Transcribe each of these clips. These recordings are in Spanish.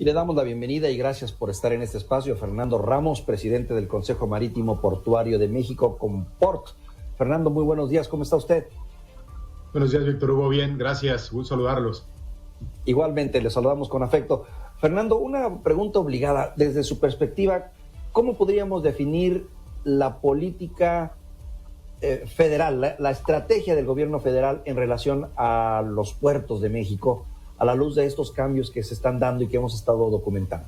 Y le damos la bienvenida y gracias por estar en este espacio a Fernando Ramos, presidente del Consejo Marítimo Portuario de México, Comport. Fernando, muy buenos días, ¿cómo está usted? Buenos días, Víctor Hugo, bien, gracias, gusto saludarlos. Igualmente, le saludamos con afecto. Fernando, una pregunta obligada, desde su perspectiva, ¿cómo podríamos definir la política federal, la estrategia del gobierno federal en relación a los puertos de México, a la luz de estos cambios que se están dando y que hemos estado documentando?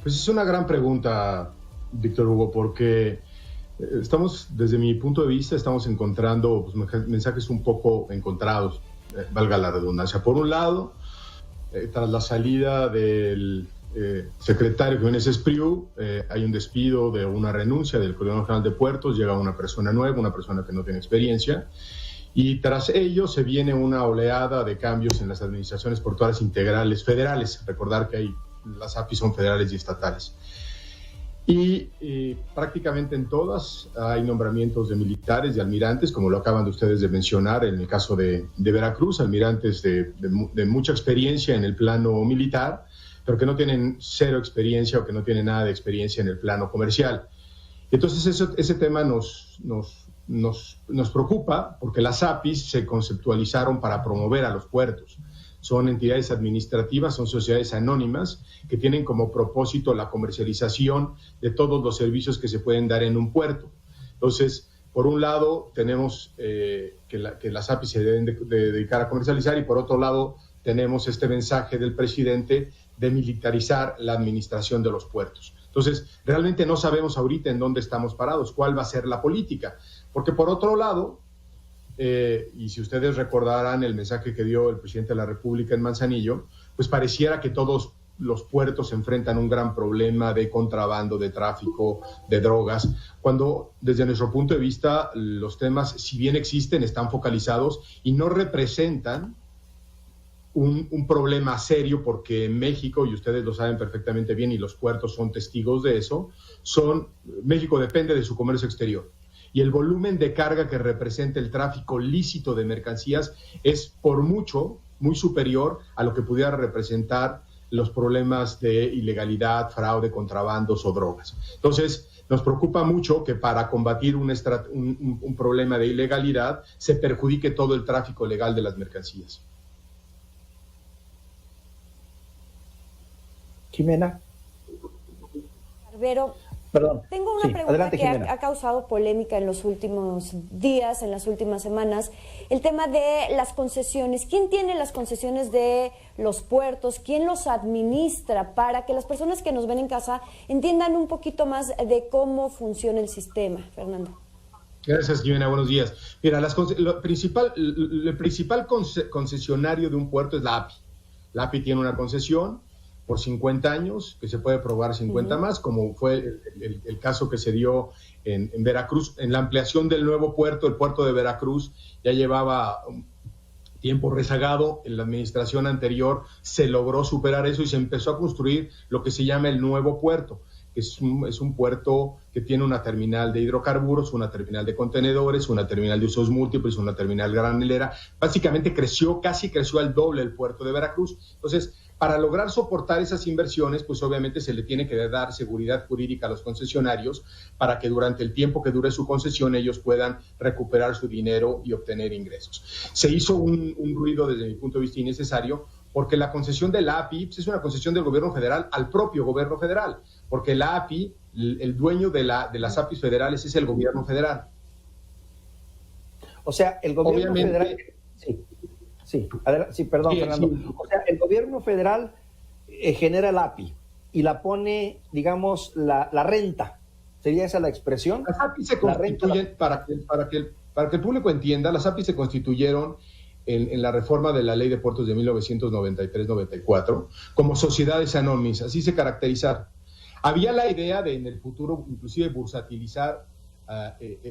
Pues es una gran pregunta, Víctor Hugo, porque desde mi punto de vista, estamos encontrando mensajes un poco encontrados, valga la redundancia. Por un lado, tras la salida del secretario Jiménez Espriu, hay un despido de una renuncia del Coordinador General de Puertos, llega una persona nueva, una persona que no tiene experiencia, y tras ello se viene una oleada de cambios en las administraciones portuarias integrales federales. Recordar que las API son federales y estatales. Y prácticamente en todas hay nombramientos de militares, de almirantes, como lo acaban de ustedes de mencionar, en el caso de Veracruz, almirantes de mucha experiencia en el plano militar, pero que no tienen cero experiencia o que no tienen nada de experiencia en el plano comercial. Entonces ese tema nos preocupa porque las APIs se conceptualizaron para promover a los puertos. Son entidades administrativas, son sociedades anónimas que tienen como propósito la comercialización de todos los servicios que se pueden dar en un puerto. Entonces, por un lado, tenemos que las APIs se deben de dedicar a comercializar, y por otro lado, tenemos este mensaje del presidente de militarizar la administración de los puertos. Entonces, realmente no sabemos ahorita en dónde estamos parados, cuál va a ser la política, porque por otro lado, y si ustedes recordarán el mensaje que dio el presidente de la República en Manzanillo, pues pareciera que todos los puertos enfrentan un gran problema de contrabando, de tráfico, de drogas, cuando desde nuestro punto de vista los temas, si bien existen, están focalizados y no representan un problema serio, porque en México, y ustedes lo saben perfectamente bien y los puertos son testigos de eso, México depende de su comercio exterior. Y el volumen de carga que representa el tráfico lícito de mercancías es por mucho muy superior a lo que pudiera representar los problemas de ilegalidad, fraude, contrabandos o drogas. Entonces, nos preocupa mucho que para combatir un problema de ilegalidad se perjudique todo el tráfico legal de las mercancías. Jimena. Barbero. Perdón. Tengo una pregunta adelante, que Jimena. ha causado polémica en los últimos días, en las últimas semanas, el tema de las concesiones. ¿Quién tiene las concesiones de los puertos? ¿Quién los administra? Para que las personas que nos ven en casa entiendan un poquito más de cómo funciona el sistema, Fernando. Gracias, Jimena, buenos días. Mira, el principal concesionario de un puerto es la API. La API tiene una concesión por 50 años, que se puede prorrogar 50 más, como fue el caso que se dio en Veracruz. En la ampliación del nuevo puerto, el puerto de Veracruz ya llevaba tiempo rezagado. En la administración anterior se logró superar eso y se empezó a construir lo que se llama el nuevo puerto, que es un puerto que tiene una terminal de hidrocarburos, una terminal de contenedores, una terminal de usos múltiples, una terminal granelera. Básicamente casi creció al doble el puerto de Veracruz. Entonces, para lograr soportar esas inversiones, pues obviamente se le tiene que dar seguridad jurídica a los concesionarios para que durante el tiempo que dure su concesión ellos puedan recuperar su dinero y obtener ingresos. Se hizo un ruido desde mi punto de vista innecesario, porque la concesión de la API es una concesión del gobierno federal al propio gobierno federal, porque la API, el dueño de las APIs federales es el gobierno federal. O sea, el gobierno federal... Perdón, Fernando. Sí. O sea, el gobierno federal genera el API y la pone, digamos, la renta. ¿Sería esa la expresión? Las API se constituyen, para que el público entienda, las API se constituyeron en la reforma de la Ley de Puertos de 1993-94 como sociedades anónimas, así se caracterizaron. Había la idea de en el futuro inclusive bursatilizar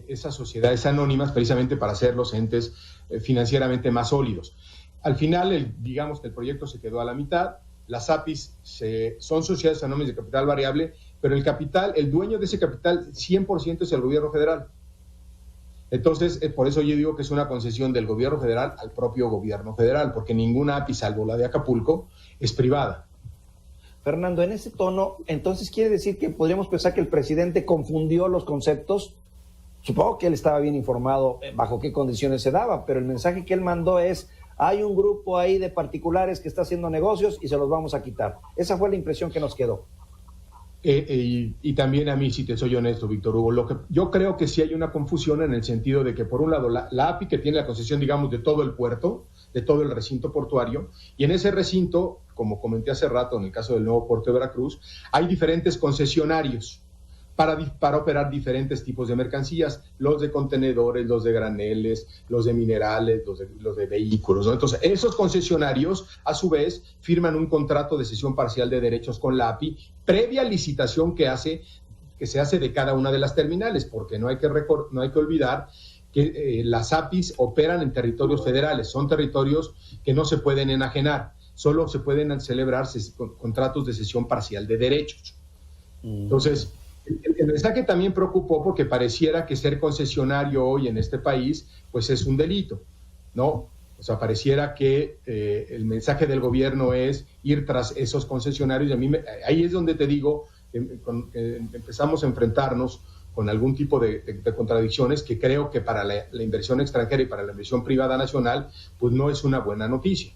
esas sociedades anónimas precisamente para hacer los entes financieramente más sólidos. Al final, digamos que el proyecto se quedó a la mitad. Las APIs son sociedades anónimas de capital variable, pero el dueño de ese capital 100% es el gobierno federal. Entonces, por eso yo digo que es una concesión del gobierno federal al propio gobierno federal, porque ninguna API, salvo la de Acapulco, es privada. Fernando, en ese tono, entonces quiere decir que podríamos pensar que el presidente confundió los conceptos. Supongo que él estaba bien informado bajo qué condiciones se daba, pero el mensaje que él mandó es: hay un grupo ahí de particulares que está haciendo negocios y se los vamos a quitar. Esa fue la impresión que nos quedó. Y también a mí, si te soy honesto, Víctor Hugo, yo creo que sí hay una confusión en el sentido de que, por un lado, la API, que tiene la concesión, digamos, de todo el puerto, de todo el recinto portuario, y en ese recinto, como comenté hace rato, en el caso del nuevo puerto de Veracruz, hay diferentes concesionarios para operar diferentes tipos de mercancías, los de contenedores, los de graneles, los de minerales, los de vehículos, ¿no? Entonces, esos concesionarios, a su vez, firman un contrato de cesión parcial de derechos con la API, previa licitación que se hace de cada una de las terminales, porque no hay que olvidar que las APIs operan en territorios federales, son territorios que no se pueden enajenar, solo se pueden celebrar contratos de cesión parcial de derechos. Entonces, el mensaje también preocupó porque pareciera que ser concesionario hoy en este país, pues es un delito, ¿no? O sea, pareciera que el mensaje del gobierno es ir tras esos concesionarios, y ahí es donde te digo, empezamos a enfrentarnos con algún tipo de contradicciones que creo que para la inversión extranjera y para la inversión privada nacional, pues no es una buena noticia.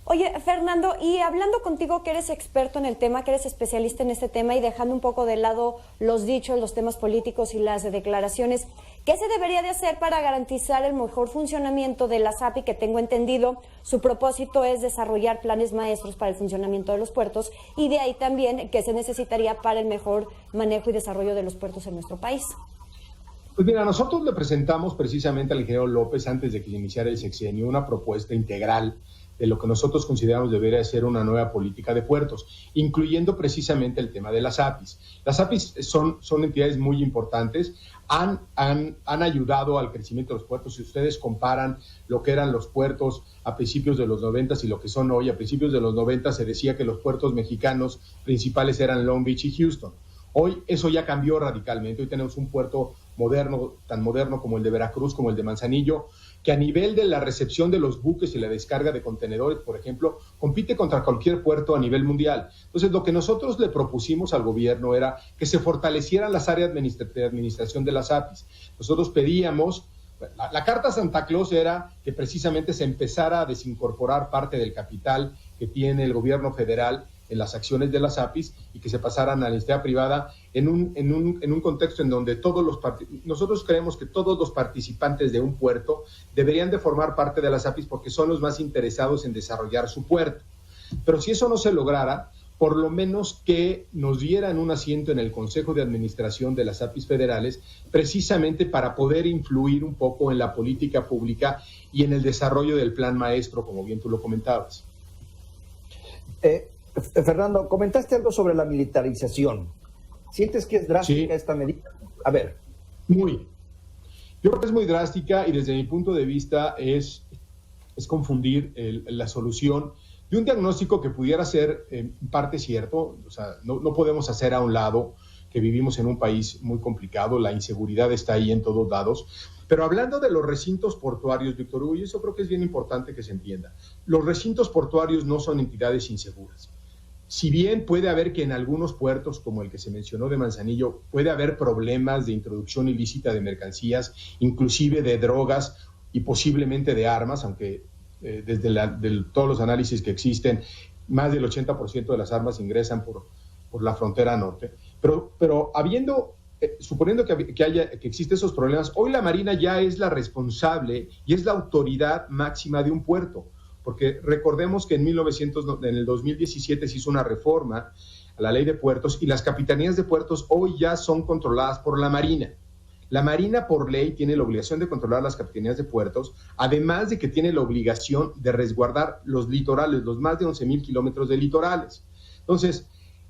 Oye, Fernando, y hablando contigo que eres experto en el tema, que eres especialista en este tema y dejando un poco de lado los dichos, los temas políticos y las declaraciones, ¿qué se debería de hacer para garantizar el mejor funcionamiento de las API? Que tengo entendido, su propósito es desarrollar planes maestros para el funcionamiento de los puertos, y de ahí también qué se necesitaría para el mejor manejo y desarrollo de los puertos en nuestro país. Pues mira, nosotros le presentamos precisamente al ingeniero López, antes de que se iniciara el sexenio, una propuesta integral de lo que nosotros consideramos debería ser una nueva política de puertos, incluyendo precisamente el tema de las APIs. Las APIs son entidades muy importantes, han ayudado al crecimiento de los puertos. Si ustedes comparan lo que eran los puertos a principios de los 90 y lo que son hoy, a principios de los 90 se decía que los puertos mexicanos principales eran Long Beach y Houston. Hoy eso ya cambió radicalmente. Hoy tenemos un puerto moderno, tan moderno como el de Veracruz, como el de Manzanillo, que a nivel de la recepción de los buques y la descarga de contenedores, por ejemplo, compite contra cualquier puerto a nivel mundial. Entonces, lo que nosotros le propusimos al gobierno era que se fortalecieran las áreas de administración de las APIs. Nosotros pedíamos, la Carta Santa Claus era que precisamente se empezara a desincorporar parte del capital que tiene el gobierno federal en las acciones de las APIs y que se pasaran a la iniciativa privada en un contexto en donde nosotros creemos que todos los participantes de un puerto deberían de formar parte de las APIs porque son los más interesados en desarrollar su puerto. Pero si eso no se lograra, por lo menos que nos dieran un asiento en el Consejo de Administración de las APIs federales, precisamente para poder influir un poco en la política pública y en el desarrollo del plan maestro, como bien tú lo comentabas. Fernando, comentaste algo sobre la militarización. ¿Sientes que es drástica esta medida? A ver. Muy. Yo creo que es muy drástica y desde mi punto de vista es confundir la solución de un diagnóstico que pudiera ser en parte cierto. O sea, no podemos hacer a un lado que vivimos en un país muy complicado, la inseguridad está ahí en todos lados. Pero hablando de los recintos portuarios, Víctor Hugo, y eso creo que es bien importante que se entienda, los recintos portuarios no son entidades inseguras. Si bien puede haber que en algunos puertos, como el que se mencionó de Manzanillo, puede haber problemas de introducción ilícita de mercancías, inclusive de drogas y posiblemente de armas, aunque desde todos los análisis que existen, más del 80% de las armas ingresan por la frontera norte. Pero suponiendo que existen esos problemas, hoy la Marina ya es la responsable y es la autoridad máxima de un puerto. Porque recordemos que en el 2017 se hizo una reforma a la ley de puertos y las capitanías de puertos hoy ya son controladas por la Marina. La Marina por ley tiene la obligación de controlar las capitanías de puertos, además de que tiene la obligación de resguardar los litorales, los más de 11,000 kilómetros de litorales. Entonces,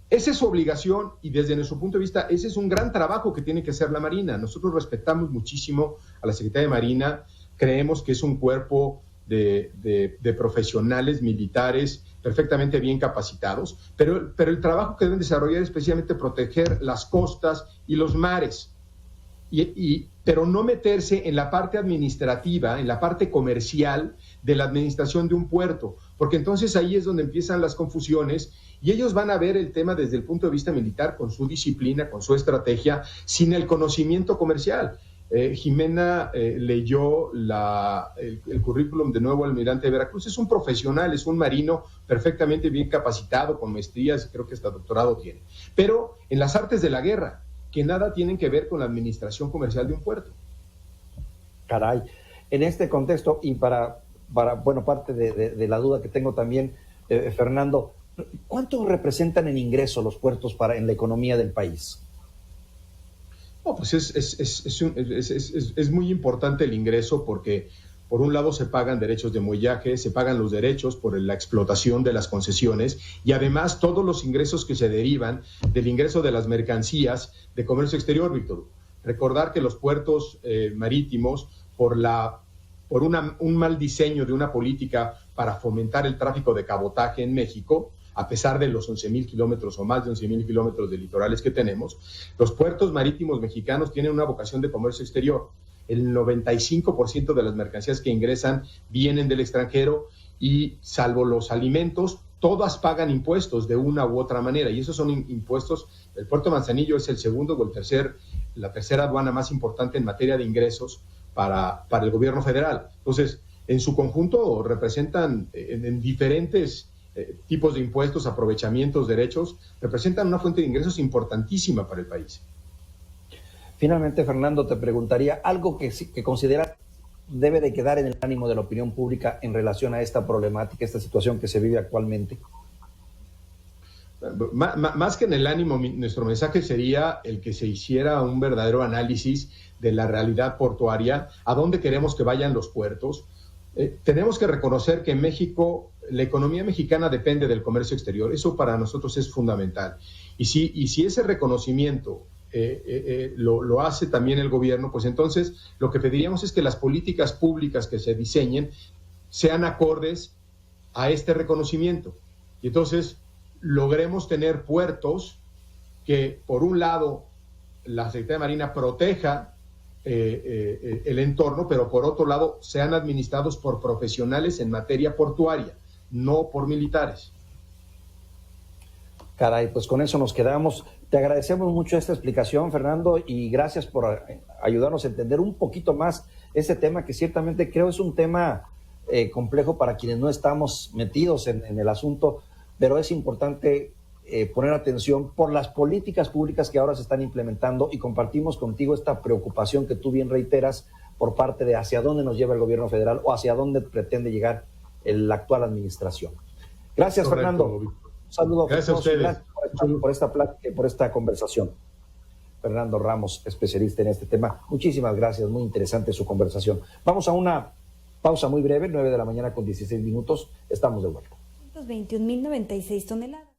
esa es su obligación y desde nuestro punto de vista ese es un gran trabajo que tiene que hacer la Marina. Nosotros respetamos muchísimo a la Secretaría de Marina, creemos que es un cuerpo de profesionales militares perfectamente bien capacitados, pero el trabajo que deben desarrollar es precisamente proteger las costas y los mares. pero no meterse en la parte administrativa, en la parte comercial de la administración de un puerto, porque entonces ahí es donde empiezan las confusiones y ellos van a ver el tema desde el punto de vista militar, con su disciplina, con su estrategia, sin el conocimiento comercial. Jimena leyó el currículum de nuevo almirante de Veracruz. Es un profesional, es un marino perfectamente bien capacitado, con maestrías, creo que hasta doctorado tiene. Pero en las artes de la guerra, que nada tienen que ver con la administración comercial de un puerto. Caray, en este contexto, y para bueno, parte de la duda que tengo también, Fernando, ¿cuánto representan en ingreso los puertos en la economía del país? No, pues es muy importante el ingreso porque, por un lado, se pagan derechos de muellaje, se pagan los derechos por la explotación de las concesiones y además todos los ingresos que se derivan del ingreso de las mercancías de comercio exterior, Víctor. Recordar que los puertos marítimos, por un mal diseño de una política para fomentar el tráfico de cabotaje en México, a pesar de los 11,000 kilómetros o más de 11,000 kilómetros de litorales que tenemos, los puertos marítimos mexicanos tienen una vocación de comercio exterior. El 95% de las mercancías que ingresan vienen del extranjero y, salvo los alimentos, todas pagan impuestos de una u otra manera, y esos son impuestos. El puerto de Manzanillo es el segundo o la tercera aduana más importante en materia de ingresos para el gobierno federal. Entonces, en su conjunto representan en diferentes tipos de impuestos, aprovechamientos, derechos, representan una fuente de ingresos importantísima para el país. Finalmente, Fernando, te preguntaría algo que consideras debe de quedar en el ánimo de la opinión pública en relación a esta problemática, esta situación que se vive actualmente. Más que en el ánimo, nuestro mensaje sería el que se hiciera un verdadero análisis de la realidad portuaria, a dónde queremos que vayan los puertos. Tenemos que reconocer que en México la economía mexicana depende del comercio exterior. Eso para nosotros es fundamental. Y si ese reconocimiento lo hace también el gobierno, pues entonces lo que pediríamos es que las políticas públicas que se diseñen sean acordes a este reconocimiento. Y entonces logremos tener puertos que, por un lado, la Secretaría de Marina proteja el entorno, pero por otro lado sean administrados por profesionales en materia portuaria, no por militares. Caray, pues con eso nos quedamos. Te agradecemos mucho esta explicación, Fernando, y gracias por ayudarnos a entender un poquito más ese tema, que ciertamente creo es un tema complejo para quienes no estamos metidos en el asunto, pero es importante poner atención por las políticas públicas que ahora se están implementando, y compartimos contigo esta preocupación que tú bien reiteras por parte de hacia dónde nos lleva el gobierno federal o hacia dónde pretende llegar la actual administración. Gracias, correcto, Fernando. Un saludo. Gracias a ustedes. Gracias por esta plática y por esta conversación. Fernando Ramos, especialista en este tema. Muchísimas gracias, muy interesante su conversación. Vamos a una pausa muy breve, 9 de la mañana con 16 minutos. Estamos de vuelta. 21.096 toneladas.